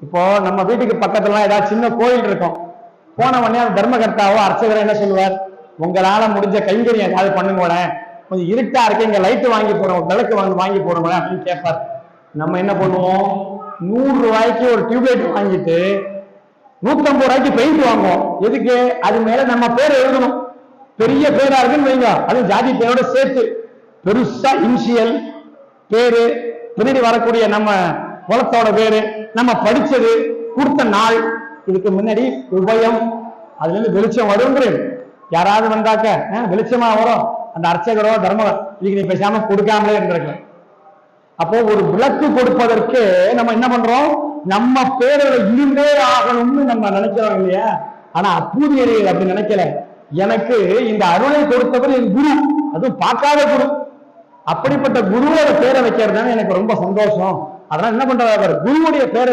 இப்போ நம்ம வீட்டுக்கு பக்கத்துல ஏதாவது சின்ன கோயில் இருக்கும், போன உடனே அந்த தர்மகர்த்தாவோ அர்ச்சகரோ என்ன சொல்லுவார், உங்களால முடிஞ்ச கைங்கரியம் ஏதாவது பண்ணுங்கள, கொஞ்சம் இருட்டா இருக்கு, இங்க லைட் வாங்கி போடுவோம், விளக்கு வாங்கி போடுங்க அப்படின்னு கேட்பார். நம்ம என்ன பண்ணுவோம், 100 ரூபாய்க்கு ஒரு டியூப்லைட் வாங்கிட்டு 150 ரூபாய்க்கு பெயிண்ட் வாங்குவோம். எதுக்கு? அது மேல நம்ம பேர் எழுதணும். பெரிய பேரா இருக்குன்னு வைங்க, அது ஜாதி பேரோட சேர்த்து பெருசா இனிஷியல் பேரு, பின்னாடி வரக்கூடிய நம்ம குலத்தோட பேரு, நம்ம படிச்சது, கொடுத்த நாள், இதுக்கு முன்னாடி உபயம், அதுல இருந்து வெளிச்சம் வருங்கிறது. யாராவது வந்தாக்க வெளிச்சமா வரும், அந்த அர்ச்சகரோ தர்ம இதுக்கு நீ பேசாம கொடுக்காமலே இருந்திருக்கலாம். அப்போ ஒரு விளக்கு கொடுப்பதற்கு நம்ம என்ன பண்றோம், நம்ம பேரோட இருந்தே ஆகணும்னு நம்ம நினைக்கிறோம் இல்லையா? ஆனா அப்பூதியர்கள் அப்படி நினைக்கல. எனக்கு இந்த அருளை கொடுத்தவர் என் குரு, அதுவும் பார்க்காத குரு. அப்படிப்பட்ட குருவோட பேரை வைக்கிறது தானே எனக்கு ரொம்ப சந்தோஷம். அதனால என்ன பண்றாரு, குருவுடைய பேரை